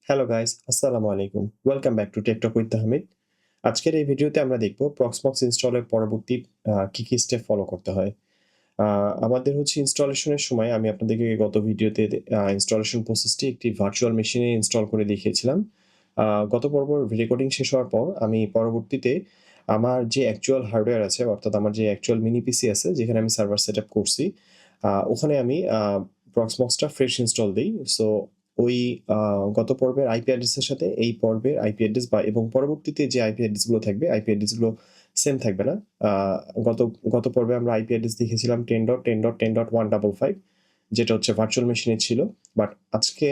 Hello guys, আসসালামু আলাইকুম। Welcome back to tech talk with Tahmid. আজকের এই ভিডিওতে আমরা দেখব Proxmox ইনস্টলের পরবর্তী কি স্টেপ ফলো করতে হয়। আ আমাদের হচ্ছে ইনস্টলেশনের সময় আমি আপনাদেরকে গত ভিডিওতে ইনস্টলেশন প্রসেসটি একটি ভার্চুয়াল মেশিনে ইনস্টল করে দেখিয়েছিলাম। আ গত পর্বের রেকর্ডিং শেষ হওয়ার পর আমি পরবর্তীতে আমার যে অ্যাকচুয়াল হার্ডওয়্যার আছে অর্থাৎ আমার যে অ্যাকচুয়াল মিনি পিসি আছে যেখানে আমি সার্ভার সেটআপ করছি, ওখানে আমি Proxmoxটা ফ্রেশ ইনস্টল দেই। সো ওই আ গত পর্বের আইপি অ্যাড্রেসের সাথে এই পর্বের আইপি অ্যাড্রেস এবং পরবর্তীতে যে আইপি অ্যাড্রেসগুলো থাকবে, আইপি অ্যাড্রেসগুলো সেম থাকবে না। আ গত গত পর্বে আমরা আইপি অ্যাড্রেস দেখেছিলাম 10.10.10.155 যেটা হচ্ছে ভার্চুয়াল মেশিনে ছিল। বাট আজকে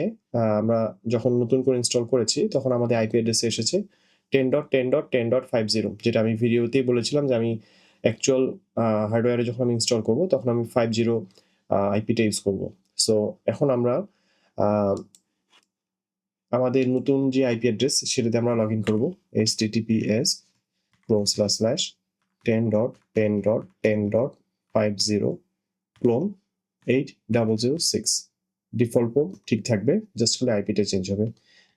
আমরা যখন নতুন করে ইনস্টল করেছি তখন আমাদের আইপি অ্যাড্রেসে এসেছে 10.10.10.50 যেটা আমি ভিডিওতেই বলেছিলাম যে আমি অ্যাকচুয়াল হার্ডওয়্যারে যখন আমি ইনস্টল করব তখন আমি 50 আইপিটা ইউজ করব। সো এখন আমরা আ আমাদের নতুন যে আইপি অ্যাড্রেস সেটাতে আমরা লগইন করব। https://10.10.10.50 ক্লোন 8006 ডিফল্ট পোর্ট ঠিক থাকবে, জাস্ট খালি আইপিটা চেঞ্জ হবে।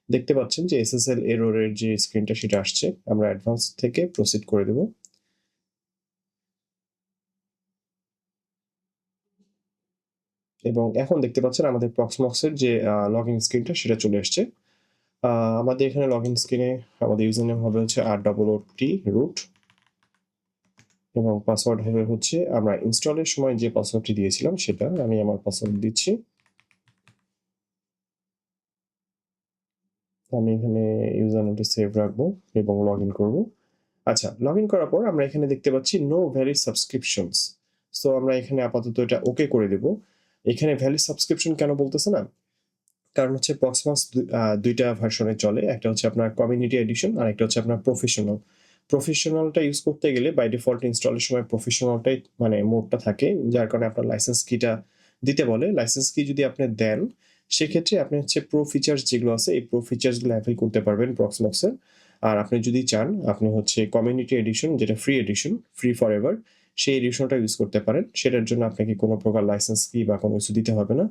দেখতে পাচ্ছেন যে এসএসএল এররের যে স্ক্রিনটা সেটা আসছে। আমরা অ্যাডভান্স থেকে প্রসিড করে দেব। এবং এখন দেখতে পাচ্ছেন আমাদের Proxmox এর যে লগইন স্ক্রিনটা সেটা চলে আসছে। আ আমাদের এখানে লগইন স্ক্রিনে আমাদের ইউজার নেম হবে হচ্ছে ROOT root এবং পাসওয়ার্ড হবে হচ্ছে আমরা ইনস্টলের সময় যে পাসওয়ার্ডটি দিয়েছিলাম সেটা। আমি আমার পাসওয়ার্ড দিচ্ছি। আমি এখানে ইউজার নেমটা সেভ রাখবো এবং লগইন করব। আচ্ছা, লগইন করার পর আমরা এখানে দেখতে পাচ্ছি নো ভ্যালিড সাবস্ক্রিপশনস। সো আমরা এখানে আপাতত এটা ওকে করে দেব। এখানে ভ্যালিড সাবস্ক্রিপশন কেন বলতেছে না? কারণ হচ্ছে Proxmox ২ টা ভার্সনে চলে। একটা হচ্ছে আপনার কমিউনিটি এডিশন আর একটা হচ্ছে আপনার প্রফেশনাল। প্রফেশনালটা ইউজ করতে গেলে বাই ডিফল্ট ইনস্টলের সময় প্রফেশনালটাই মানে মোডটা থাকে। যার কারণে আপনার লাইসেন্স কিটা দিতে বলে। লাইসেন্স কি যদি আপনি দেন, সেক্ষেত্রে আপনি হচ্ছে প্রো ফিচারস যেগুলো আছে এই প্রো ফিচারস গুলো এভেইল করতে পারবেন Proxmox এর। আর আপনি যদি চান আপনি হচ্ছে কমিউনিটি এডিশন যেটা free edition, free forever সেই এডিশনটা ইউজ করতে পারেন। সেটার জন্য আপনাকে কোনো প্রকার লাইসেন্স কি বা কোনো কিছু দিতে হবে না।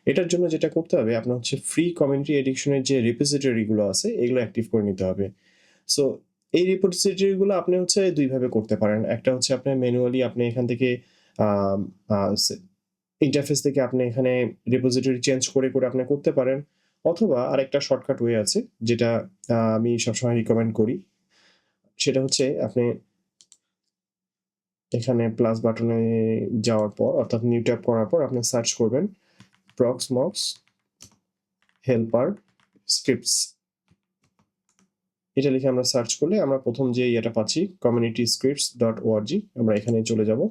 এটার জন্য যেটা করতে হবে আপনার হচ্ছে ফ্রি কমিউনিটি এডিশনের যে রিপোজিটরি গুলো আছে এগুলো অ্যাক্টিভ করে নিতে হবে। সো এই রিপোজিটরি গুলো আপনি হচ্ছে ২ ভাবে করতে পারেন। একটা হচ্ছে আপনি ম্যানুয়ালি আপনি এখান থেকে আম আ সে ইন্টারফেস থেকে আপনি এখানে রিপোজিটরি চেঞ্জ করে আপনি করতে পারেন। অথবা আরেকটা শর্টকাট ওয়ে আছে যেটা আমি সবসময় রিকমেন্ড করি। সেটা হচ্ছে আপনি এখানে প্লাস বাটনে যাওয়ার পর অর্থাৎ নিউ ট্যাব করার পর আপনি সার্চ করবেন Proxmox হেল্পার স্ক্রিপ্টস। এটা লিখে আমরা সার্চ করলে আমরা প্রথম যে ইয়েটা পাচ্ছি communityscripts.org আমরা এখানে চলে যাব।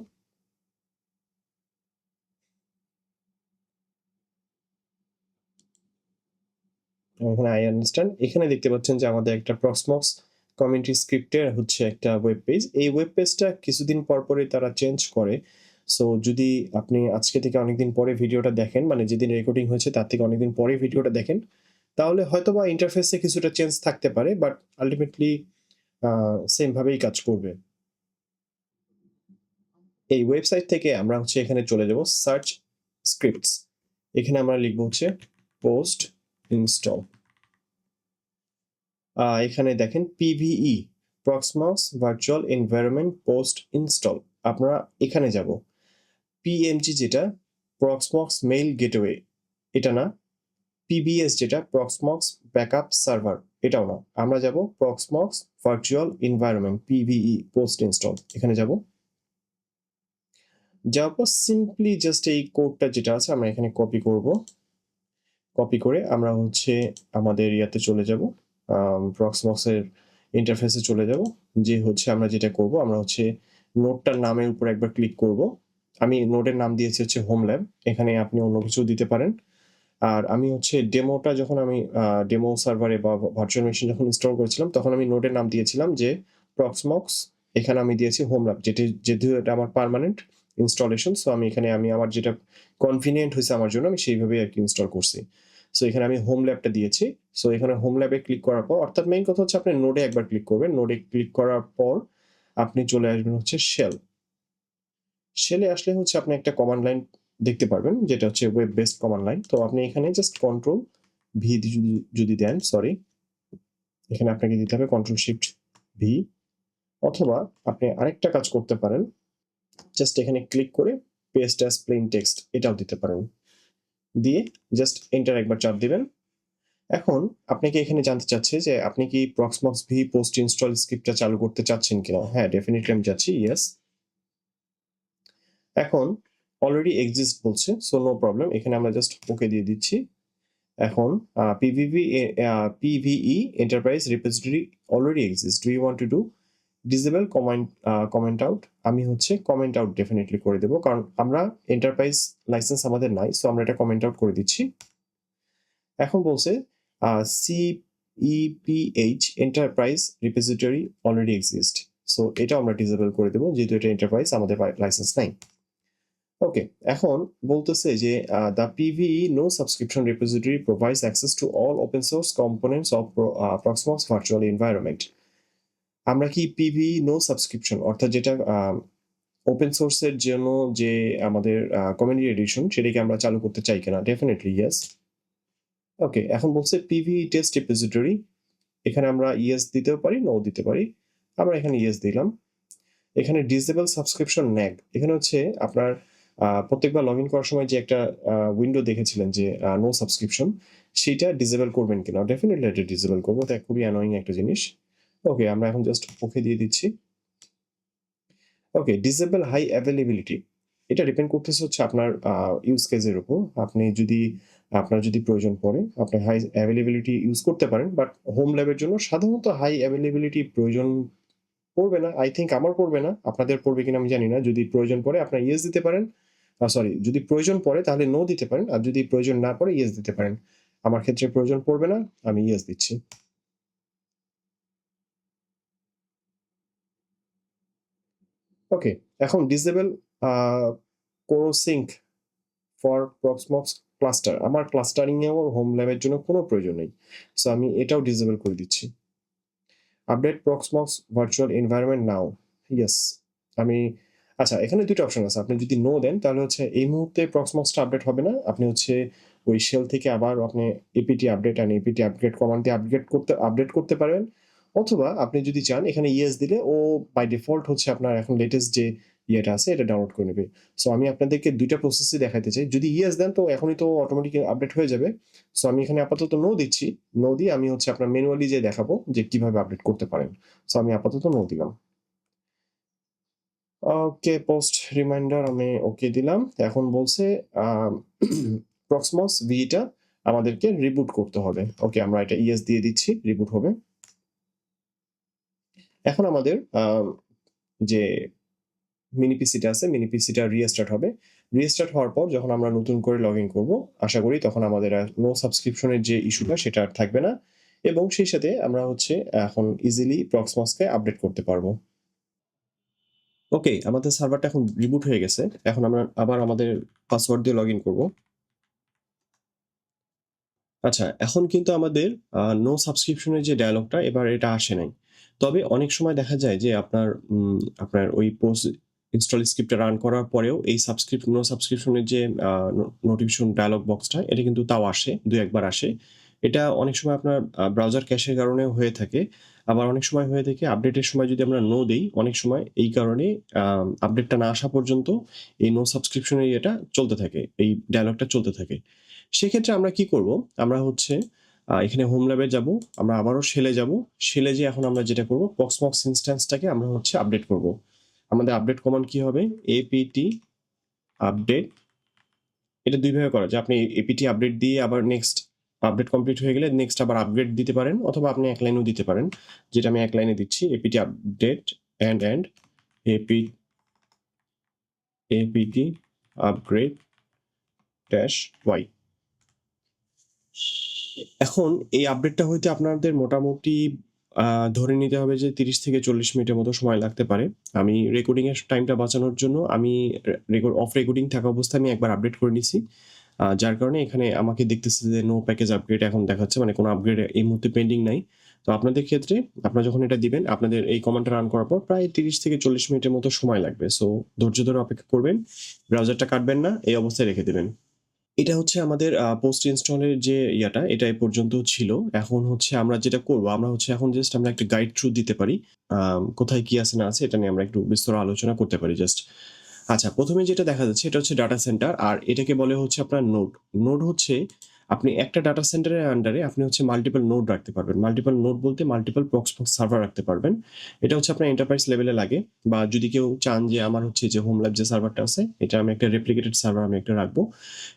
এখানে আই আন্ডারস্ট্যান্ড। এখানে দেখতে পাচ্ছেন যে আমাদের একটা Proxmox কমিউনিটি স্ক্রিপ্টের হচ্ছে একটা ওয়েব পেজ। এই ওয়েব পেজটা কিছুদিন পরই তারা চেঞ্জ করে। সো যদি আপনি আজকে থেকে অনেকদিন পরে ভিডিওটা দেখেন, মানে যেদিন রেকর্ডিং হয়েছে তার থেকে অনেকদিন পরে ভিডিওটা দেখেন, তাহলে হয়তোবা ইন্টারফেসে কিছুটা চেঞ্জ থাকতে পারে। বাট আল্টিমেটলি আ সেম ভাবেই কাজ করবে। এই ওয়েবসাইট থেকে আমরা হচ্ছে এখানে চলে যাব সার্চ স্ক্রিপ্টস। এখানে আমরা লিখব হচ্ছে পোস্ট ইনস্টল। এখানে দেখেন পিভিই Proxmox virtual environment post install. আমরা এখানে যাব। পিএমজি যেটা Proxmox মেইল গেটওয়ে এটা না। পিবিএস যেটা Proxmox ব্যাকআপ সার্ভার এটাও না। আমরা যাব Proxmox virtual environment PVE post install. এখানে যাব। যাওয়ার পর সিম্পলি জাস্ট এই কোডটা যেটা আছে আমরা এখানে কপি করব। কপি করে আমরা হচ্ছে আমাদের ইয়াতে চলে যাব। Proxmox এর ইন্টারফেসে চলে যাব। যে হচ্ছে আমরা যেটা করব আমরা হচ্ছে নোডটার নামের উপর একবার ক্লিক করব। আমি নোডের নাম দিয়েছি হচ্ছে হোম ল্যাব। এখানে আপনি অন্য কিছু দিতে পারেন। আর আমি হচ্ছে ডেমোটা যখন আমি ডেমো সার্ভারে বা ভার্চুয়াল মেশিন যখন ইনস্টল করেছিলাম তখন আমি নোডের নাম দিয়েছিলাম যে Proxmox। এখানে আমি দিয়েছি হোম ল্যাব যেহেতু এটা আমার পার্মানেন্ট ইনস্টলেশন। সো আমি এখানে আমার যেটা কনভিনিয়েন্ট হয়েছে আমার জন্য আমি সেইভাবেই আরকি ইনস্টল করছি। সো এখানে আমি হোম ল্যাবটা দিয়েছি। সো এখানে হোম ল্যাবে ক্লিক করার পর অর্থাৎ মেইন কথা হচ্ছে আপনি নোডে একবার ক্লিক করবেন। নোডে ক্লিক করার পর আপনি চলে আসবেন হচ্ছে শেল। শেলে আসলে হচ্ছে আপনি একটা কমান্ড লাইন দেখতে পারবেন যেটা হচ্ছে ওয়েব বেসড কমান্ড লাইন। তো আপনি এখানে জাস্ট কন্ট্রোল ভি যদি দেন, সরি, এখানে আপনাকে দিতে হবে Ctrl+Shift+V, অথবা আপনি আরেকটা কাজ করতে পারেন, জাস্ট এখানে ক্লিক করে পেস্ট অ্যাজ প্লেন টেক্সট এটাও দিতে পারেন, দিয়ে জাস্ট এন্টার একবার চাপ দিবেন। এখন আপনাকে এখানে জানতে চাচ্ছে যে আপনি কি Proxmox V পোস্ট ইনস্টল স্ক্রিপ্টটা চালু করতে চাচ্ছেন কিনা। হ্যাঁ, ডেফিনিটলি আমি চাচ্ছি, ইয়েস। এখন অলরেডি এক্সিস্ট বলছে, সো নো প্রবলেম, এখানে আমরা জাস্ট ওকে দিয়ে দিচ্ছি। এখন PVE enterprise repository already exist, do you want to do disable comment out? আমি হচ্ছে কমেন্ট আউট ডেফিনেটলি করে দেবো, কারণ আমরা এন্টারপ্রাইজ লাইসেন্স আমাদের নাই, সো আমরা এটা কমেন্ট আউট করে দিচ্ছি। এখন বলছে CEPH enterprise repository already exist, so এটা আমরা ডিসেবল করে দেবো, যেহেতু এটা এন্টারপ্রাইজ, আমাদের লাইসেন্স নাই। ওকে, এখন বলতেছে যে the PVE no subscription repository provides access to all open source components of Proxmox virtual environment. আমরা কি PVE নো সাবস্ক্রিপশন, অর্থাৎ যেটা ওপেন সোর্সের জন্য যে আমাদের কমিউনিটি এডিশন, সেটাকে আমরা চালু করতে চাই কিনা? Definitely yes. ওকে, এখন বলছে PVE টেস্ট রিপোজিটরি, এখানে আমরা ইয়েস দিতেও পারি, নো দিতে পারি। আমরা এখানে ইয়েস দিলাম। এখানে ডিসেবল সাবস্ক্রিপশন ন্যাগ, এখানে হচ্ছে আপনার প্রত্যেকবার লগ ইন করার সময় যে একটা উইন্ডো দেখেছিলেন যে নো সাবস্ক্রিপশন, সেটা ডিসেবল করবেন কিনা? ডেফিনেটলি এটা ডিসেবল করবো, এটা খুবই অ্যানোয়িং একটা জিনিস। ওকে, আমরা এখন জাস্ট ওকে দিয়ে দিচ্ছি। ওকে, ডিসেবল হাই অ্যাভেলেবিলিটি, এটা ডিপেন্ড করতেছে হচ্ছে আপনার ইউজ কেসের উপর। আপনার যদি প্রয়োজন পড়ে আপনি হাই অ্যাভেলেবিলিটি ইউজ করতে পারেন, বাট হোম ল্যাবের জন্য সাধারণত হাই অ্যাভেলেবিলিটি প্রয়োজন পড়বে না। আই থিঙ্ক আমার পড়বে না, আপনাদের পড়বে কিনা আমি জানি না। যদি প্রয়োজন পড়ে আপনার ইয়েস দিতে পারেন, সরি, যদি প্রয়োজন পড়ে তাহলে নো দিতে পারেন, আর যদি প্রয়োজন না পড়ে ইয়েস দিতে পারেন। আমার ক্ষেত্রে প্রয়োজন পড়বে না, আমি ইয়েস দিচ্ছি। ওকে, এখন ডিসেবল কোরোসিঙ্ক ফর Proxmox ক্লাস্টার, আমার ক্লাস্টারিং এ হোম ল্যাবের জন্য কোনো প্রয়োজন নেই, সো আমি এটাও ডিসেবল করে দিচ্ছি। আপডেট Proxmox ভার্চুয়াল এনভায়রনমেন্ট নাও, ইয়েস। আমি আচ্ছা, এখানে দুটো অপশন আছে, আপনি যদি নো দেন তাহলে হচ্ছে এই মুহূর্তে Proxmoxটা আপডেট হবে না, আপনি হচ্ছে ওই শেল থেকে আবার আপনি apt update and apt upgrade command দিয়ে আপডেট করতে পারবেন, অথবা আপনি যদি চান এখানে ইয়েস দিলে ও বাই ডিফল্ট হচ্ছে আপনার এখন লেটেস্ট যে ইয়েটা আছে এটা ডাউনলোড করে নেবে। সো আমি আপনাদেরকে দুইটা প্রসেসই দেখাতে চাই, যদি ইয়েস দেন তো এখনই তো অটোমেটিক আপডেট হয়ে যাবে। সো আমি এখানে আপাতত নো দিচ্ছি, নো দিয়ে আমি হচ্ছে আপনার ম্যানুয়ালি যে দেখাবো যে কিভাবে আপডেট করতে পারেন। সো আমি আপাতত নো দিলাম। ওকে, পোস্ট রিমাইন্ডার আমি ওকে দিলাম। এখন বলছে Proxmox V টা আমাদেরকে রিবুট করতে হবে। ওকে, আমরা এটা ইয়েস দিয়ে দিচ্ছি, রিবুট হবে। এখন আমাদের যে মিনি পিসিটা আছে, মিনি পিসিটা রিস্টার্ট হবে। রিস্টার্ট হওয়ার পর যখন আমরা নতুন করে লগ ইন করবো, আশা করি তখন আমাদের নো সাবস্ক্রিপশনের যে ইস্যুটা সেটা আর থাকবে না, এবং সেই সাথে আমরা হচ্ছে এখন ইজিলি Proxmoxকে আপডেট করতে পারবো। ওকে, আমাদের সার্ভারটা এখন রিবুট হয়ে গেছে। এখন আমরা আবার আমাদের পাসওয়ার্ড দিয়ে লগ ইন করবো। আচ্ছা, এখন কিন্তু আমাদের নো সাবস্ক্রিপশনের যে ডায়ালগটা এবার এটা আসে নাই। তবে অনেক সময় দেখা যায় যে আপনার ওই পোস্ট ইনস্টল স্ক্রিপ্টটা রান করার পরেও এই নো সাবস্ক্রিপশনের যে নোটিফিকেশন ডায়ালগ বক্সটা এটা কিন্তু তাও আসে, ২-১ বার আসে। এটা অনেক সময় আপনার ব্রাউজার ক্যাশের কারণেও হয়ে থাকে। আবার অনেক সময় হয়ে থাকে আপডেটের সময় যদি আমরা নো দেই, অনেক সময় এই কারণে আপডেটটা না আসা পর্যন্ত এই নো সাবস্ক্রিপশনের ইয়েটা চলতে থাকে, এই ডায়ালগটা চলতে থাকে। সেক্ষেত্রে আমরা কি করব? আমরা হচ্ছে এখানে হোম ল্যাবে যাব, আমরা আবারও শেলে যাব। শেলে যেয়ে এখন আমরা যেটা করব, Proxmox ইনস্ট্যান্সটাকে আমরা হচ্ছে আপডেট করব। আমাদের আপডেট কমান্ড কি হবে? apt আপডেট, এটা ২ ভাবে করা যায়। আপনি apt আপডেট দিয়ে আবার নেক্সট আপডেট কমপ্লিট হয়ে গেলে নেক্সট আবার আপগ্রেড দিতে পারেন, অথবা আপনি এক লাইনেও দিতে পারেন। যেটা আমি এক লাইনে দিচ্ছি, apt update and apt upgrade -y। এখন এই আপডেটটা হইতে আপনাদের মোটামুটি ধরে নিতে হবে যে ৩০ থেকে ৪০ মিনিটের মতো সময় লাগতে পারে। আমি রেকর্ডিং এর টাইমটা বাঁচানোর জন্য আমি অফ রেকর্ডিং থাকা অবস্থায় আমি একবার আপডেট করে নিছি। যার কারণে এখানে আমাকে দেখতেছে যে নো প্যাকেজ আপগ্রেড এখন দেখাচ্ছে, মানে কোনো আপগ্রেড এই মুহূর্তে পেন্ডিং নাই। তো আপনাদের ক্ষেত্রে আপনারা যখন এটা দিবেন, আপনাদের এই কমান্ডটা রান করার পর প্রায় ৩০ থেকে ৪০ মিনিটের মতো সময় লাগবে। সো ধৈর্য ধরে অপেক্ষা করবেন, ব্রাউজারটা কাটবেন না, এই অবস্থায় রেখে দিবেন। এটা হচ্ছে আমাদের পোস্ট ইনস্টলের যে ইয়াটা, এটা এ পর্যন্ত ছিল। এখন হচ্ছে আমরা যেটা করব, আমরা হচ্ছে এখন জাস্ট আমরা একটা গাইড থ্রু দিতে পারি। কোথায় কি আছে না আছে এটা নিয়ে আমরা একটু বিস্তর আলোচনা করতে পারি জাস্ট। আচ্ছা, ১ম এ যেটা দেখা যাচ্ছে এটা হচ্ছে ডাটা সেন্টার আর এটাকে বলে হচ্ছে আপনার নোড। নোড হচ্ছে আপনি একটা ডাটা সেন্টারের আন্ডারে আপনি হচ্ছে মাল্টিপল নোড রাখতে পারবেন। মাল্টিপল নোড বলতে মাল্টিপল প্রক্সমক্স সার্ভার রাখতে পারবেন। এটা হচ্ছে আপনার এন্টারপ্রাইজ লেভেলে লাগে বা যদি কেউ চান যে আমার হচ্ছে যে হোম ল্যাব যে সার্ভারটা আছে, এটা আমি একটা রেপ্লিকেটেড সার্ভার আমি একটা রাখবো।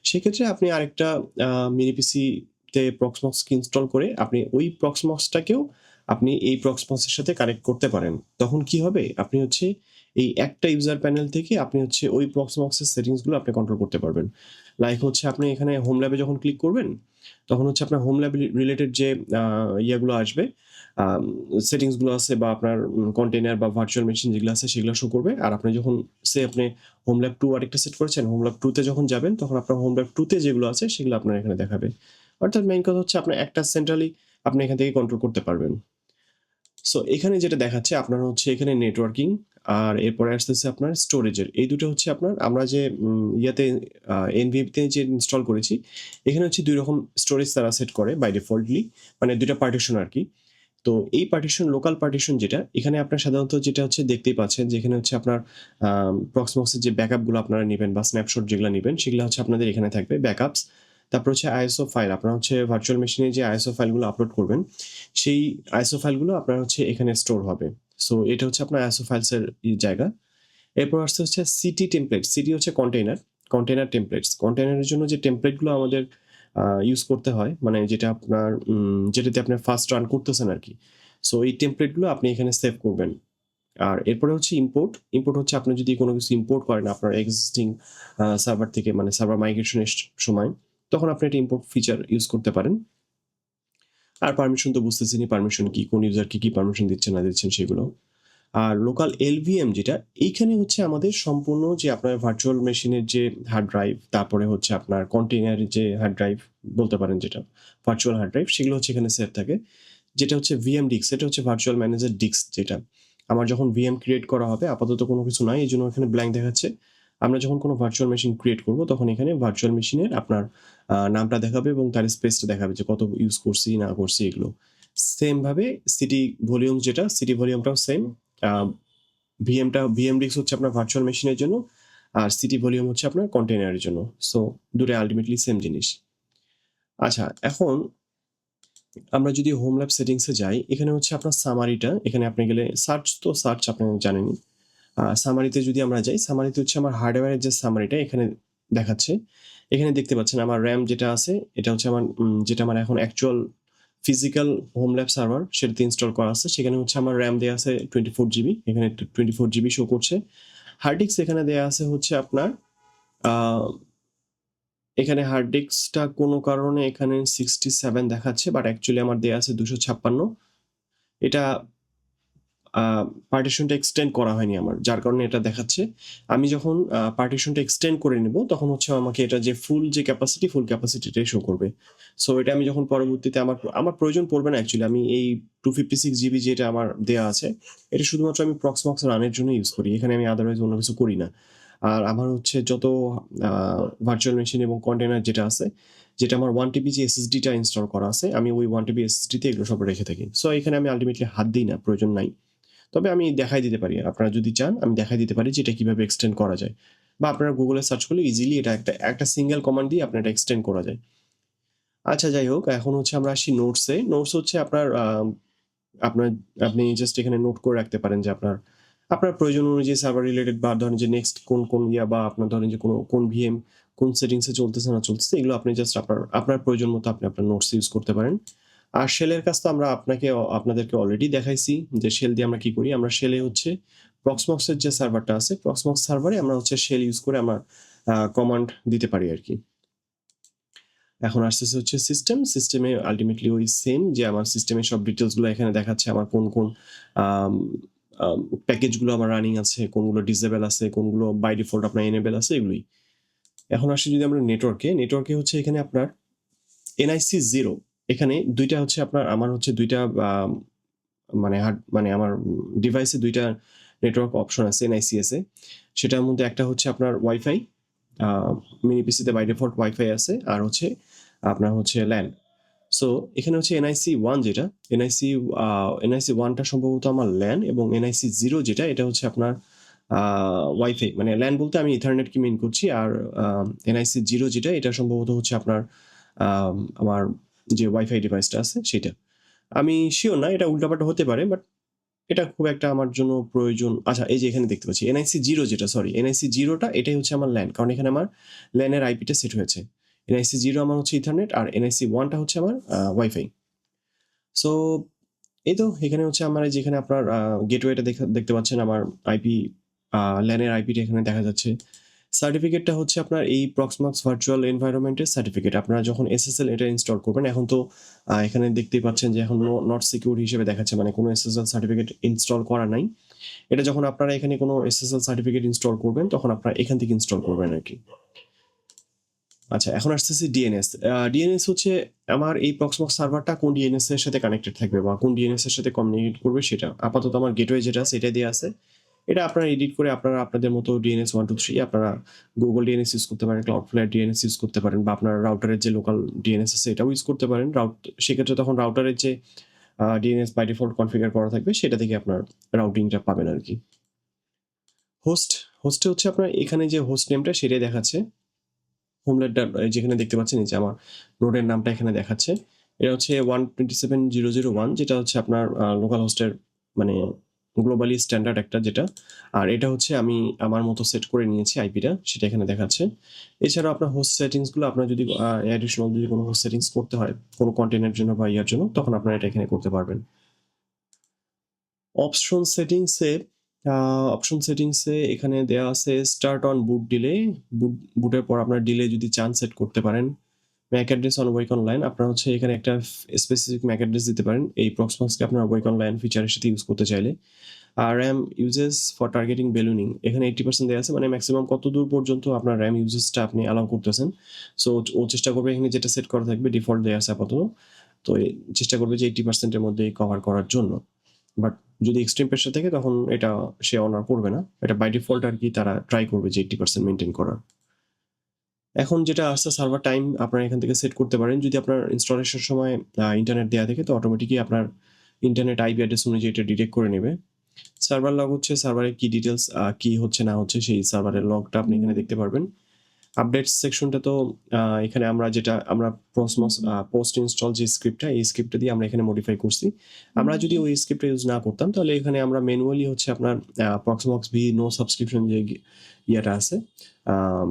সেক্ষেত্রে আপনি আরেকটা মিনি পিসিতে প্রক্সমক্স ইনস্টল করে আপনি ওই প্রক্সমক্সটাকেও আপনি এই প্রক্সমক্সের সাথে কানেক্ট করতে পারেন। তখন কি হবে? আপনি হচ্ছে এই একটা ইউজার প্যানেল থেকে আপনি হচ্ছে ওই প্রক্সমক্সের সেটিংসগুলো আপনি কন্ট্রোল করতে পারবেন। লাইক হচ্ছে আপনি এখানে হোম ল্যাবে যখন ক্লিক করবেন, তখন হচ্ছে আপনার হোম ল্যাব রিলেটেড যে ইয়াগুলো আসবে, আম সেটিংসগুলো আছে বা আপনার কন্টেইনার বা ভার্চুয়াল মেশিন যেগুলো আছে সেগুলো শো করবে। আর আপনি যখন আপনি হোম ল্যাব 2 আরেকটা সেট করেছেন, হোম ল্যাব 2 তে যখন যাবেন তখন আপনার হোম ল্যাব 2 তে যেগুলো আছে সেগুলো আপনার এখানে দেখাবে। অর্থাৎ মেইন কথা হচ্ছে আপনার একটা সেন্ট্রালি আপনি এখান থেকে কন্ট্রোল করতে পারবেন। সো এখানে যেটা দেখাচ্ছে আপনার হচ্ছে এখানে নেটওয়ার্কিং আর এরপরে আসতেছে আপনার স্টোরেজের। এই দুটো হচ্ছে আপনার আমরা যে ইয়াতে NVMe তে যে ইনস্টল করেছি, এখানে হচ্ছে ২ রকম স্টোরেজ তারা সেট করে বাই ডিফল্টলি। মানে ২ টা পার্টিশন আরকি। তো এই পার্টিশন লোকাল পার্টিশন যেটা, এখানে আপনার সাধারণত যেটা হচ্ছে দেখতেই পাচ্ছেন যে এখানে হচ্ছে আপনার প্রক্সমক্সের যে ব্যাকআপগুলো আপনারা নিবেন বা স্ন্যাপশট যেগুলা নিবেন, সেগুলা হচ্ছে আপনাদের এখানে থাকবে ব্যাকআপস। তারপর হচ্ছে ISO ফাইল। আপনারা হচ্ছে ভার্চুয়াল মেশিনে যে ISO ফাইলগুলো আপলোড করবেন, সেই ISO ফাইলগুলো আপনার হচ্ছে এখানে স্টোর হবে। সো এটা হচ্ছে আপনার ISO ফাইলসের জায়গা। এরপর আসছে হচ্ছে সিটি টেমপ্লেট। সিটি হচ্ছে কন্টেইনার, কন্টেইনার টেমপ্লেটস। কন্টেইনারের জন্য যে টেমপ্লেটগুলো আমাদের ইউজ করতে হয়, মানে যেটা আপনার যেটাতে আপনি ফার্স্ট রান করতেছেন আরকি। সো এই টেমপ্লেটগুলো আপনি এখানে সেভ করবেন। আর এরপরে হচ্ছে ইম্পোর্ট। ইম্পোর্ট হচ্ছে আপনি যদি কোনো কিছু ইম্পোর্ট করেন আপনার এক্সিস্টিং সার্ভার থেকে, মানে সার্ভার মাইগ্রেশন এর সময়, তখন আপনি একটা ইম্পোর্ট ফিচার ইউজ করতে পারেন। আর পারমিশন তো বুঝতেছেনই পারমিশন কি, কোন ইউজারকে কি পারমিশন দিচ্ছেন না দিচ্ছেন সেগুলো। আর লোকাল LVM যেটা, এইখানে হচ্ছে আমাদের সম্পূর্ণ যে আপনার ভার্চুয়াল মেশিনের যে হার্ড ড্রাইভ, তারপরে হচ্ছে আপনার কন্টেইনারের যে হার্ড ড্রাইভ বলতে পারেন যেটা, ভার্চুয়াল হার্ড ড্রাইভ সেগুলো হচ্ছে এখানে সেভ থাকে। যেটা হচ্ছে VM ডিস্ক, এটা হচ্ছে ভার্চুয়াল ম্যানেজার ডিস্ক যেটা। আমার যখন VM ক্রিয়েট করা হবে আপাতত কোনো কিছু নাই, এজন্য এখানে ব্ল্যাংক দেখাচ্ছে। আমরা যখন কোনো ভার্চুয়াল মেশিন ক্রিয়েট করব তখন এখানে ভার্চুয়াল মেশিনের আপনার নামটা দেখাবে এবং তার স্পেসটা দেখাবে যে কত ইউজ করছি না করছি এগুলো। সেম ভাবে সিটি ভলিউম যেটা, সিটি ভলিউমটাও সেম। আ VM ডিস্ক হচ্ছে আপনার ভার্চুয়াল মেশিনের জন্য আর সিটি ভলিউম হচ্ছে আপনার কন্টেইনারের জন্য। সো ২ টাই আল্টিমেটলি সেম জিনিস। আচ্ছা, এখন আমরা যদি হোম ল্যাব সেটিংস এ যাই, এখানে হচ্ছে আপনার সামারিটা, এখানে আপনি গেলে সার্চ আপনি জানেনই। সামারিতে যদি আমরা যাই, সামারিতে হচ্ছে আমার হার্ডওয়্যারের যে সামারিটা এখানে দেখাচ্ছে। এখানে দেখতে পাচ্ছেন আমার RAM যেটা আছে, এটা হচ্ছে আমার যেটা আমার এখন actual physical home lab server সেটাতে ইনস্টল করা আছে। সেখানে হচ্ছে আমার RAM দেয়া আছে 24 জিবি। এখানে 24 জিবি শো করছে। হার্ড ডিস্ক এখানে দেয়া আছে হচ্ছে আপনার আ এখানে হার্ড ডিস্কটা কোনো কারণে এখানে 67 দেখাচ্ছে, বাট অ্যাকচুয়ালি আমার দেয়া আছে 256। এটা আ পার্টিশনটা এক্সটেন্ড করা হয়নি আমার। যার কারণে এটা দেখাচ্ছে। আমি যখন পার্টিশনটা এক্সটেন্ড করে নিব, তখন হচ্ছে আমাকে এটা যে ফুল যে ক্যাপাসিটি, ফুল ক্যাপাসিটিটাই শো করবে। সো এটা আমি যখন পরবর্তীতে আমার প্রয়োজন পড়বে না অ্যাকচুয়ালি। আমি এই 256 জিবি যেটা আমার দেয়া আছে, এটা শুধুমাত্র আমি প্রক্সমক্স রানের জন্য ইউজ করি। এখানে আমি আদারওয়াইজ অন্য কিছু করি না। আর আমার হচ্ছে যত আ ভার্চুয়াল মেশিন এবং কন্টেইনার যেটা আছে, যেটা আমার 1 টিবি যে SSD টা ইনস্টল করা আছে, আমি ওই 1 টিবি SSD তে এগুলো সব রেখে থাকি। সো এখানে আমি আল্টিমেটলি হাত দেই না, প্রয়োজন নাই। তবে আমি দেখাই দিতে পারি। আপনারা যদি চান আমি দেখাই দিতে পারি যে এটা কিভাবে এক্সটেন্ড করা যায়। বা আপনারা Google এ সার্চ করলে ইজিলি এটা একটা সিঙ্গেল কমান্ড দিয়ে আপনার এটা এক্সটেন্ড করা যায়। আচ্ছা, যাই হোক, এখন হচ্ছে আমরা আসি নোটস এ। নোটস হচ্ছে আপনার আপনার আপনি জাস্ট এখানে নোট করে রাখতে পারেন যে আপনার প্রয়োজন অনুযায়ী সার্ভার রিলেটেড বা ধরেন যে নেক্সট কোন ইয়া বা আপনার ধরেন যে কোন VM কোন সেটিংস এ চলতেছে না চলতেছে, এগুলো আপনি জাস্ট আপনার প্রয়োজন মতো আপনি আপনার নোটস ইউজ করতে পারেন। আর শেলের কাজ তো আমরা আপনাদেরকে অলরেডি দেখাইছি যে শেল দিয়ে আমরা কি করি। আমরা শেলে হচ্ছে Proxmox এর যে সার্ভারটা আছে, Proxmox সার্ভারে আমরা হচ্ছে শেল ইউজ করে আমরা কমান্ড দিতে পারি আরকি। এখন আসতেছে হচ্ছে সিস্টেমে আল্টিমেটলি ওই সেম যে আমার সিস্টেমের সব ডিটেইলস গুলো এখানে দেখাচ্ছে আমার কোন আম আম প্যাকেজ গুলো আমার রানিং আছে, কোনগুলো ডিসেবল আছে, কোনগুলো বাই ডিফল্ট আপনার এনেবল আছে, এগুলোই। এখন আসি যদি আমরা নেটওয়ার্কে হচ্ছে এখানে আপনার NIC 0, এখানে ২ টা হচ্ছে আমার হচ্ছে ২ টা মানে আমার ডিভাইসে ২ টা নেটওয়ার্ক অপশন আছে NICS এ। সেটার মধ্যে একটা হচ্ছে আপনার ওয়াইফাই মিনি পিসিতে বাই ডিফল্ট ওয়াইফাই আছে, আর হচ্ছে আপনার হচ্ছে ল্যান। সো এখানে হচ্ছে এনআইসি 1 যেটা, এনআইসি 1 টা সম্ভবত আমার ল্যান, এবং এনআইসি 0 যেটা এটা হচ্ছে আপনার ওয়াইফাই। মানে ল্যান বলতে আমি ইথারনেটকে মিন করছি, আর এনআইসি 0 যেটা এটা সম্ভবত হচ্ছে আপনার আমার যে ওয়াইফাই ডিভাইসটা আছে সেটা। আমি সিওর না, এটা উল্টাপাল্টা হতে পারে, বাট এটা খুব একটা আমার জন্য প্রয়োজন। আচ্ছা, এই যে এখানে দেখতে পাচ্ছি এনআইসি 0 যেটা, সরি এনআইসি 0 টা এটাই হচ্ছে আমার ল্যান, কারণ এখানে আমার ল্যানের আইপিটা সেট হয়েছে। এনআইসি 0 আমার হচ্ছে ইথারনেট, আর এনআইসি 1 টা হচ্ছে আমার ওয়াইফাই। সো এই তো এখানে হচ্ছে আমার যেখানে আপনার গেটওয়েটা দেখতে পাচ্ছেন, আমার আইপি ল্যানের আইপিটা এখানে দেখা যাচ্ছে। সার্টিফিকেটটা হচ্ছে আপনার এই প্রক্সমাক্স ভার্চুয়াল এনভায়রনমেন্টের সার্টিফিকেট। আপনারা যখন এসএসএল এটা ইনস্টল করবেন, এখন তো এখানে দেখতেই পাচ্ছেন যে এখন নট সিকিউর হিসেবে দেখাচ্ছে, মানে কোনো এসএসএল সার্টিফিকেট ইনস্টল করা নাই। এটা যখন আপনারা এখানে কোনো এসএসএল সার্টিফিকেট ইনস্টল করবেন, তখন আপনারা এখান থেকে ইনস্টল করবেন আরকি। আচ্ছা, এখন আসতেছি ডিএনএস। ডিএনএস হচ্ছে আমার এই প্রক্সমক্স সার্ভারটা কোন ডিএনএস এর সাথে কানেক্টেড থাকবে বা কোন ডিএনএস এর সাথে কমিউনিকেট করবে সেটা। আপাতত আমার গেটওয়ে যেটা আছে এটা দিয়ে আছে। এটা আপনারা এডিট করে আপনারা আপনাদের মতো ডিএনএস 1 2 3 আপনারা Google ডিএনএস ইউজ করতে পারেন, Cloudflare ডিএনএস ইউজ করতে পারেন, বা আপনার রাউটারের যে লোকাল ডিএনএস আছে এটাও ইউজ করতে পারেন। সেক্ষেত্রে তখন রাউটারের যে ডিএনএস বাই ডিফল্ট কনফিগার করা থাকবে সেটা থেকে আপনার রাউটিংটা পাবেন আরকি। হোস্টে হচ্ছে আপনার এখানে যে হোস্ট নেমটা সেটাই দেখাচ্ছে। হোমল্যান্ডটা যেখানে দেখতে পাচ্ছেন, এই যে আমার নোডের নামটা এখানে দেখাচ্ছে। এটা হচ্ছে 127.0.0.1, যেটা হচ্ছে আপনার লোকাল হোস্টের মানে গ্লোবালি স্ট্যান্ডার্ড একটা যেটা। আর এটা হচ্ছে আমি আমার মতো সেট করে নিয়েছি আইপিটা, সেটা এখানে দেখাচ্ছে। এছাড়াও আপনার হোস্ট সেটিংসগুলো আপনার যদি অ্যাডিশনাল যদি কোনো হোস্ট সেটিংস করতে হয় কোনো কন্টেন্টের জন্য বা ইয়ার জন্য, তখন আপনারা এটা এখানে করতে পারবেন। অপশন সেটিংসে এখানে দেয়া আছে স্টার্ট অন বুট ডিলে। বুটের পর আপনার ডিলে যদি চান সেট করতে পারেন। ম্যাক অ্যাড্রেস অন ওয়েক অনলাইন, আপনারা হচ্ছে এখানে একটা স্পেসিফিক ম্যাক অ্যাড্রেস দিতে পারেন এই প্রক্সমাক্সকে আপনার ওয়েক অনলাইন ফিচারের সাথে ইউজ করতে চাইলে। আর RAM uses for targeting ballooning এখানে 80% দেওয়া আছে, মানে ম্যাক্সিমাম কত দূর পর্যন্ত আপনার র্যাম ইউজেসটা আপনি অ্যালাউ করতেছেন। সো ও চেষ্টা করবে এখানে যেটা সেট করা থাকবে ডিফল্ট দেওয়া আছে আপাতত, তো চেষ্টা করবে যে 80% এর মধ্যে কভার করার জন্য। বাট যদি এক্সট্রিম প্রেশার থাকে তখন এটা সে অনার করবে না। এটা বাই ডিফল্ট আর কি তারা ট্রাই করবে যে 80% মেনটেন করার। এখন যেটা আসছে সার্ভার টাইম আপনারা এখান থেকে সেট করতে পারেন। যদি আপনার ইনস্টলেশনের সময় ইন্টারনেট দেয়া থাকে, তো অটোমেটিকই আপনার ইন্টারনেট আইপি অ্যাড্রেস অনুযায়ী এটা ডিটেক্ট করে নেবে। সার্ভার লগ হচ্ছে সার্ভারের কি ডিটেইলস কি হচ্ছে না হচ্ছে সেই সার্ভারের লগটা আপনি এখানে দেখতে পারবেন। আপডেটস সেকশনটা তো এখানে আমরা পোস্ট ইনস্টল যে স্ক্রিপ্টটা, এই স্ক্রিপ্টটা দিয়ে আমরা এখানে মডিফাই করছি। আমরা যদি ওই স্ক্রিপ্টটা ইউজ না করতাম, তাহলে এখানে আমরা ম্যানুয়ালি হচ্ছে আপনার প্রক্সমক্স ভি নো সাবস্ক্রিপশন যে ইয়েটা আছে, আম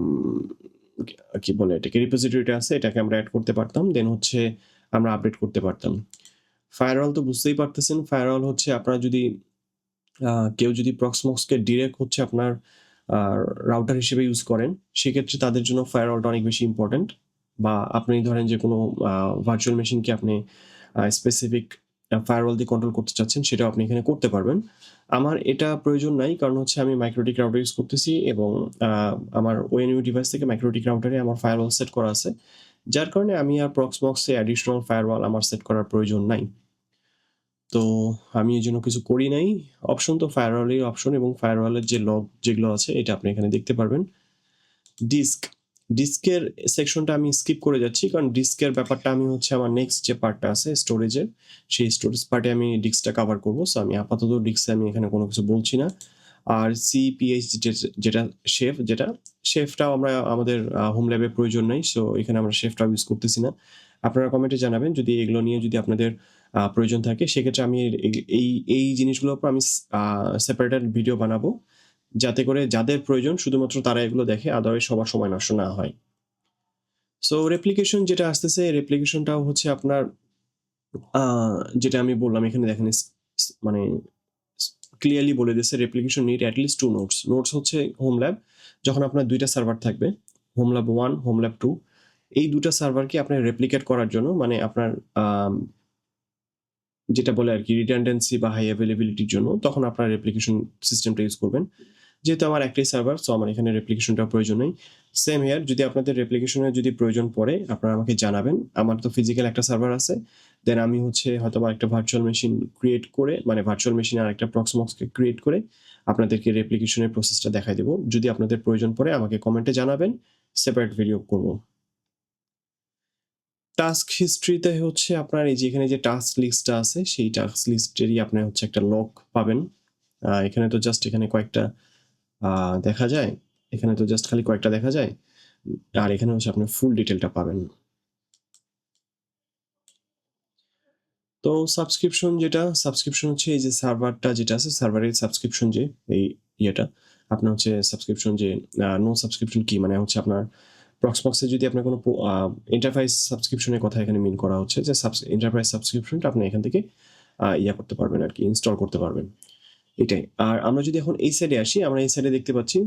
কি বলে এটাকে, রিপোজিটরিটা আছে, এটাকে আমরা এড করতে পারতাম। দেন হচ্ছে আমরা আপডেট করতে পারতাম। ফায়ারওয়াল তো বুঝতেই পারতেছেন। ফায়ারওয়াল হচ্ছে আপনারা যদি কেউ যদি প্রক্সমক্সকে ডিরেক্ট হচ্ছে আপনার রাউটার হিসেবে ইউজ করেন, সেক্ষেত্রে তাদের জন্য ফায়ারওয়ালটা অনেক বেশি ইম্পর্টেন্ট। বা আপনি ধরেন যে কোনো ভার্চুয়াল মেশিনকে আপনি স্পেসিফিক ফায়ারওয়াল দিয়ে কন্ট্রোল করতে চাচ্ছেন, সেটাও আপনি এখানে করতে পারবেন। আমার এটা প্রয়োজন নাই, কারণ হচ্ছে আমি মাইক্রোটিক রাউটার ইউজ করতেছি, এবং আমার ওএনইউ ডিভাইস থেকে মাইক্রোটিক রাউটারে আমার ফায়ারওয়াল সেট করা আছে। যার কারণে আমি আর প্রক্সমক্সে অ্যাডিশনাল ফায়ারওয়াল আমার সেট করার প্রয়োজন নাই। তো আমি এজন্য কিছু করি নাই। অপশন তো ফায়ারওয়ালের অপশন, এবং ফায়ারওয়ালের যে লগ যেগুলো আছে এটা আপনি এখানে দেখতে পারবেন। ডিস্কের সেকশনটা আমি স্কিপ করে যাচ্ছি, কারণ ডিস্কের ব্যাপারটা আমি হচ্ছে আমার নেক্সট যে পার্টটা আছে স্টোরেজের, সেই স্টোরেজ পার্টে আমি ডিস্কটা কভার করব। সো আমি আপাতত ডিস্কে আমি এখানে কোনো কিছু বলছি না। আর সিপিএইচ যেটা শেফটাও আমরা আমাদের হোম ল্যাবে প্রয়োজন নাই। সো এখানে আমরা শেফটাও ইউজ করতেছি না। আপনারা কমেন্টে জানাবেন যদি এগুলো নিয়ে যদি আপনাদের প্রয়োজন থাকে। সেক্ষেত্রে আমি এই জিনিসগুলোর উপর আমি সেপারেটেড ভিডিও বানাবো, যাতে করে যাদের প্রয়োজন শুধুমাত্র তারা এগুলো দেখে, আদারওয়াইজ সবার সময় নষ্ট না হয়। সো রেপ্লিকেশন যেটা আসতেছে, রেপ্লিকেশনটাও হচ্ছে আপনার আ যেটা আমি বললাম এখানে দেখেন মানে ক্লিয়ারলি বলে দিয়েছে replication need at least 2 nodes. Nodes হচ্ছে হোম ল্যাব। যখন আপনার ২ টা সার্ভার থাকবে, হোম ল্যাব 1, হোম ল্যাব 2, এই ২ টা সার্ভারকে আপনার রেপ্লিকেট করার জন্য, মানে আপনার আম যেটা বলে আরকি রিডান্ডেন্সি বা হাই অ্যাভেইলেবিলিটির জন্য, তখন আপনার রেপ্লিকেশন সিস্টেমটা ইউজ করবেন। যেহেতু আমার একটাই সার্ভার, সো আমার এখানে রেপ্লিকেশনটার প্রয়োজন নেই। সেম হিয়ার, যদি আপনাদের রেপ্লিকেশনের যদি প্রয়োজন পড়ে, আপনারা আমাকে জানাবেন। আমার তো ফিজিক্যাল একটা সার্ভার আছে। দেন আমি হচ্ছে হয়তোবা একটা ভার্চুয়াল মেশিন ক্রিয়েট করে, মানে ভার্চুয়াল মেশিন আর একটা প্রক্সমক্সকে ক্রিয়েট করে আপনাদেরকে রেপ্লিকেশনের প্রসেসটা দেখাই দেব। যদি আপনাদের প্রয়োজন পড়ে আমাকে কমেন্টে জানাবেন, সেপারেট ভিডিও করব। টাস্ক হিস্ট্রিতে হচ্ছে আপনার এই যে এখানে যে টাস্ক লিস্টটা আছে, সেই টাস্ক লিস্টেরই আপনার হচ্ছে একটা লগ পাবেন। এখানে তো জাস্ট এখানে কয়েকটা দেখা যায়। এখানে তো জাস্ট খালি কয়েকটা দেখা যায়। আর এখানে হচ্ছে আপনি ফুল ডিটেইলটা পাবেন। তো সাবস্ক্রিপশন হচ্ছে এই যে সার্ভারটা যেটা আছে, সার্ভারের সাবস্ক্রিপশন যে এই ইয়েটা, আপনার হচ্ছে সাবস্ক্রিপশন যে নো সাবস্ক্রিপশন কি মানে হচ্ছে আপনার প্রক্সবক্সে যদি আপনার কোনো এন্টারপ্রাইজ সাবস্ক্রিপশনের কথা এখানে মিন করা হচ্ছে যে এন্টারপ্রাইজ সাবস্ক্রিপশনটা আপনি এখান থেকে ইয়া করতে পারবেন আর কি, ইনস্টল করতে পারবেন। এটাই। আর আমরা যদি এখন এই সাইডে আসি, আমরা এই সাইডে দেখতে পাচ্ছি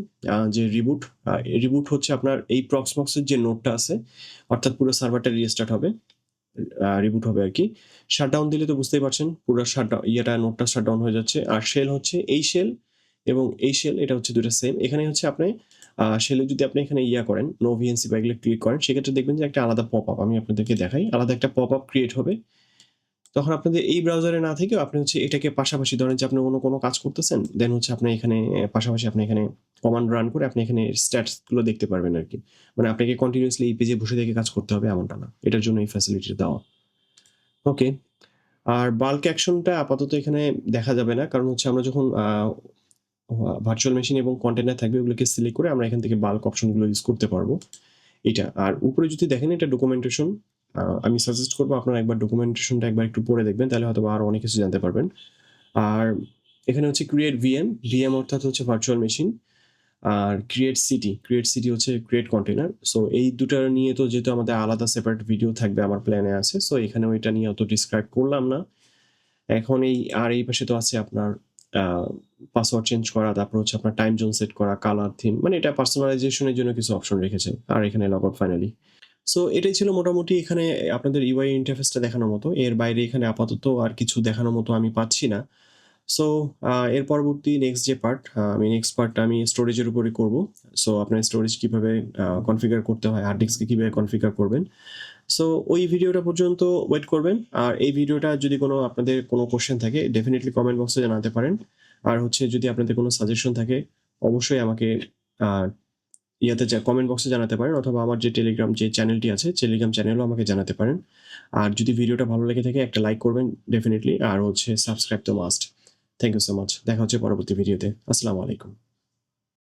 যে রিবুট হচ্ছে আপনার এই প্রক্সবক্সের যে নোডটা আছে, অর্থাৎ পুরো সার্ভারটা রিস্টার্ট হবে, রিবুট হবে আর কি। শাটডাউন দিলে তো বুঝতেই পারছেন পুরো নোডটা শাটডাউন হয়ে যাচ্ছে। আর শেল হচ্ছে এই শেল এবং এই শেল, এটা হচ্ছে দুটো সেম। এখানে হচ্ছে আপনি শেলে যদি আপনি এখানে করেন নো ভিএনসি বা এগুলো ক্লিক করেন, সেক্ষেত্রে দেখবেন যে একটা আলাদা পপ আপ, আমি আপনাদেরকে দেখাই, আলাদা একটা পপ আপ ক্রিয়েট হবে। তখন আপনাদের এই ব্রাউজারে না থেকেও আপনি হচ্ছে এটাকে পাশাপাশি ধরেন যে আপনি কোনো কাজ করতেছেন, দেন হচ্ছে আপনি এখানে পাশাপাশি আপনি এখানে কমান্ড রান করে আপনি এখানে স্ট্যাটসগুলো দেখতে পারবেন আর কি। মানে আপনাকে কন্টিনিউয়াসলি এই পেজে বসে থেকে কাজ করতে হবে এমনটা না, এটার জন্য এই ফ্যাসিলিটি দেওয়া। ওকে। আর বাল্ক অ্যাকশনটা আপাতত এখানে দেখা যাবে না, কারণ হচ্ছে আমরা যখন ভার্চুয়াল মেশিন এবং কন্টেনার থাকবে ওগুলোকে সিলেক্ট করে আমরা এখান থেকে বাল্ক অপশনগুলো ইউজ করতে পারবো। এটা আর উপরে যদি দেখেন এটা ডকুমেন্টেশন, আমি সাজেস্ট করবো আপনারা একবার ডকুমেন্টেশনটা একবার একটু পড়ে দেখবেন, তাহলে হয়তো আরও অনেক কিছু জানতে পারবেন। আর এখানে হচ্ছে ক্রিয়েট ভিএম অর্থাৎ হচ্ছে ভার্চুয়াল মেশিন, আর ক্রিয়েট সিটি হচ্ছে ক্রিয়েট কন্টেনার। সো এই দুটা নিয়ে তো যেহেতু আমাদের আলাদা সেপারেট ভিডিও থাকবে আমার প্ল্যানে আছে, সো এখানে ওইটা নিয়ে অত ডিসক্রাইব করলাম না। এখন এই পাশে তো আছে আপনার পাসওয়ার্ড চেঞ্জ করা, তারপর হচ্ছে আপনার টাইম জোন সেট করা, কালার থিম, মানে এটা পার্সোনালাইজেশনের জন্য কিছু অপশন রেখেছে। আর এখানে লগ আউট ফাইনালি। সো এটাই ছিল মোটামুটি এখানে আপনাদের ইউআই ইন্টারফেসটা দেখানোর মতো। এর বাইরে এখানে আপাতত আর কিছু দেখানোর মতো আমি পাচ্ছি না। সো এর পরবর্তী নেক্সট পার্টটা আমি স্টোরেজের উপরে করব। সো আপনার স্টোরেজ কিভাবে কনফিগার করতে হয়, হার্ড ডিস্ককে কিভাবে কনফিগার করবেন। সো ওই ভিডিওটা পর্যন্ত ওয়েট করবেন। আর এই ভিডিওটা যদি আপনাদের কোনো কোশ্চেন থাকে ডেফিনেটলি কমেন্ট বক্সে জানাতে পারেন। আর হচ্ছে যদি আপনাদের কোনো সাজেশন থাকে অবশ্যই আমাকে কমেন্ট বক্সে জানাতে পারেন, অথবা আমার যে টেলিগ্রাম যে চ্যানেলটি আছে টেলিগ্রাম চ্যানেলও আমাকে জানাতে পারেন। আর যদি ভিডিওটা ভালো লেগে থাকে একটা লাইক করবেন ডেফিনেটলি, আর হচ্ছে সাবস্ক্রাইব তো must. Thank you so much. দেখা হচ্ছে পরবর্তী ভিডিওতে। আসসালামু আলাইকুম।